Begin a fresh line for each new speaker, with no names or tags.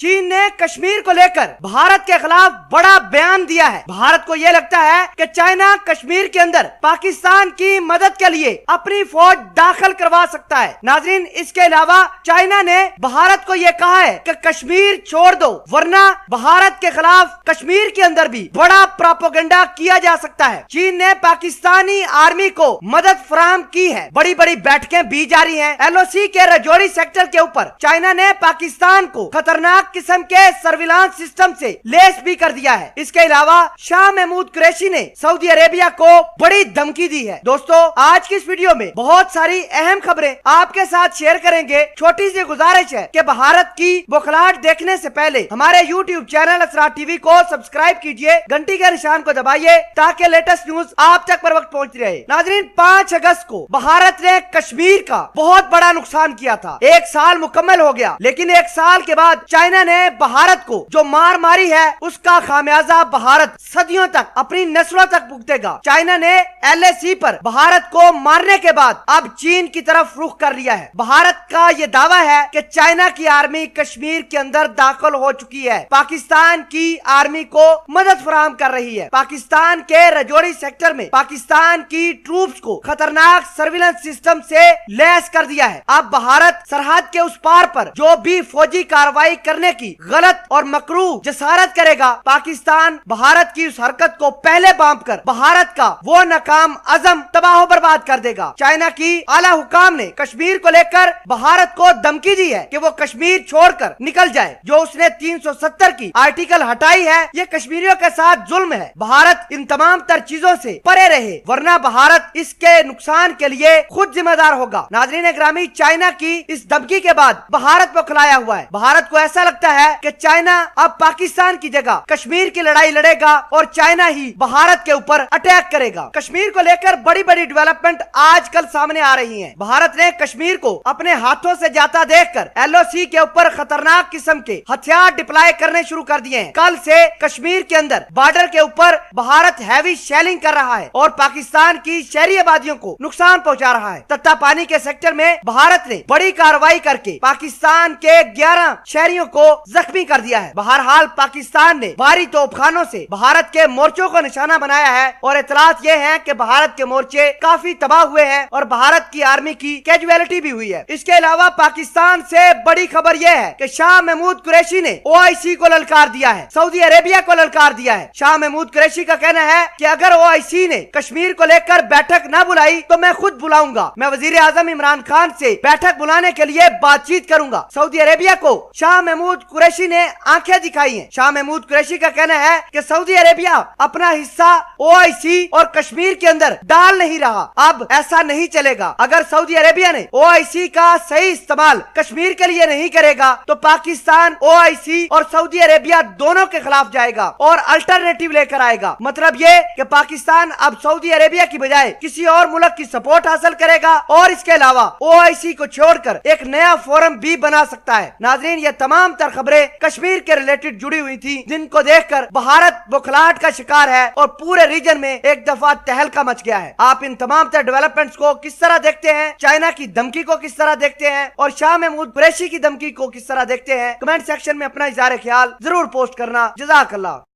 چین نے کشمیر کو لے کر بھارت کے خلاف بڑا بیان دیا ہے۔ بھارت کو یہ لگتا ہے کہ چائنا کشمیر کے اندر پاکستان کی مدد کے لیے اپنی فوج داخل کروا سکتا ہے۔ ناظرین، اس کے علاوہ چائنا نے بھارت کو یہ کہا ہے کہ کشمیر چھوڑ دو ورنہ بھارت کے خلاف کشمیر کے اندر بھی بڑا پروپیگنڈا کیا جا سکتا ہے۔ چین نے پاکستانی آرمی کو مدد فراہم کی ہے۔ بڑی بڑی بیٹھکیں بھی جاری ہیں۔ LOC کے رجوری سیکٹر کے اوپر چائنا نے پاکستان کو خطرناک قسم کے سرویلانس سسٹم سے لیس بھی کر دیا ہے۔ اس کے علاوہ شاہ محمود قریشی نے سعودی عربیہ کو بڑی دھمکی دی ہے۔ دوستو، آج کی اس ویڈیو میں بہت ساری اہم خبریں آپ کے ساتھ شیئر کریں گے۔ چھوٹی سی گزارش ہے کہ بھارت کی بوکھلاہٹ دیکھنے سے پہلے ہمارے YouTube چینل اسرار ٹی وی کو سبسکرائب کیجئے، گھنٹی کے نشان کو دبائیے تاکہ لیٹسٹ نیوز آپ تک پر وقت پہنچتی رہے۔ ناظرین، 5 اگست کو بھارت نے کشمیر کا بہت بڑا نقصان کیا تھا۔ 1 سال مکمل ہو گیا، لیکن 1 سال کے بعد چائنا نے بھارت کو جو مار ماری ہے اس کا خامیازہ بھارت صدیوں تک اپنی نسلوں تک بھگتے گا۔ چائنا نے LAC پر بھارت کو مارنے کے بعد اب چین کی طرف رخ کر لیا ہے۔ بھارت کا یہ دعویٰ ہے کہ چائنا کی آرمی کشمیر کے اندر داخل ہو چکی ہے، پاکستان کی آرمی کو مدد فراہم کر رہی ہے۔ پاکستان کے رجوری سیکٹر میں پاکستان کی ٹروپس کو خطرناک سرویلنس سسٹم سے لیس کر دیا ہے۔ اب بھارت سرحد کے اس پار پر جو بھی فوجی کارروائی کرنے کی غلط اور مکروہ جسارت کرے گا، پاکستان بھارت کی اس حرکت کو پہلے بانپ کر بھارت کا وہ ناکام عزم تباہ و برباد کر دے گا۔ چائنا کی اعلیٰ حکام نے کشمیر کو لے کر بھارت کو دھمکی دی ہے کہ وہ کشمیر چھوڑ کر نکل جائے۔ جو اس نے 370 کی آرٹیکل ہٹائی ہے، یہ کشمیریوں کے ساتھ ظلم ہے۔ بھارت ان تمام تر چیزوں سے پرے رہے ورنہ بھارت اس کے نقصان کے لیے خود ذمہ دار ہوگا۔ ناظرین گرامی، چائنا کی اس دھمکی کے بعد بھارت کو کھلایا ہوا ہے۔ بھارت کو ایسا لگتا ہے کہ چائنا اب پاکستان کی جگہ کشمیر کی لڑائی لڑے گا اور چائنا ہی بھارت کے اوپر اٹیک کرے گا۔ کشمیر کو لے کر بڑی بڑی ڈیولپمنٹ آج کل سامنے آ رہی ہیں۔ بھارت نے کشمیر کو اپنے ہاتھوں سے جاتا دیکھ کر LOC کے اوپر خطرناک قسم کے ہتھیار ڈپلائے کرنے شروع کر دیے ہیں۔ کل سے کشمیر کے اندر بارڈر کے اوپر بھارت ہیوی شیلنگ کر رہا ہے اور پاکستان کی شہری آبادیوں کو نقصان پہنچا رہا ہے۔ تتا پانی کے سیکٹر میں بھارت نے بڑی کارروائی کر کے پاکستان کے 11 شہریوں کو زخمی کر دیا ہے۔ بہرحال پاکستان نے بھاری توپ خانوں سے بھارت کے مورچوں کو نشانہ بنایا ہے اور اطلاعات یہ ہیں کہ بھارت کے مورچے کافی تباہ ہوئے ہیں اور بھارت کی آرمی کی کیجویلٹی بھی ہوئی ہے۔ اس کے علاوہ پاکستان سے بڑی خبر یہ ہے کہ شاہ محمود قریشی نے OIC کو للکار دیا ہے، سعودی عربیہ کو للکار دیا ہے۔ شاہ محمود قریشی کا کہنا ہے کہ اگر OIC نے کشمیر کو لے کر بیٹھک نہ بلائی تو میں خود بلاؤں گا، میں وزیر اعظم عمران خان سے بیٹھک بلانے کے لیے بات چیت کروں گا۔ سعودی عربیہ کو شاہ محمود قریشی نے آنکھیں دکھائی ہیں۔ شاہ محمود قریشی کا کہنا ہے کہ سعودی عربیہ اپنا حصہ OIC اور کشمیر کے اندر ڈال نہیں رہا، اب ایسا نہیں چلے گا۔ اگر سعودی عربیہ نے OIC کا صحیح استعمال کشمیر کے لیے نہیں کرے گا تو پاکستان OIC اور سعودی عربیہ دونوں کے خلاف جائے گا اور الٹرنیٹو لے کر آئے گا۔ مطلب یہ کہ پاکستان اب سعودی عربیہ کی بجائے کسی اور ملک کی سپورٹ حاصل کرے گا اور اس کے علاوہ OIC کو چھوڑ کر ایک نیا فورم بھی بنا سکتا ہے۔ ناظرین، یہ تمام تر خبریں کشمیر کے ریلیٹڈ جڑی ہوئی تھی جن کو دیکھ کر بھارت بوکھلاہٹ کا شکار ہے اور پورے ریجن میں ایک دفعہ تہلکہ مچ گیا ہے۔ آپ ان تمام تر ڈیولپمنٹس کو کس طرح دیکھتے ہیں؟ چائنا کی دھمکی کو کس طرح دیکھتے ہیں اور شاہ محمود قریشی کی دھمکی کو کس طرح دیکھتے ہیں؟ کمنٹ سیکشن میں اپنا اظہار خیال ضرور پوسٹ کرنا۔ جزاک اللہ۔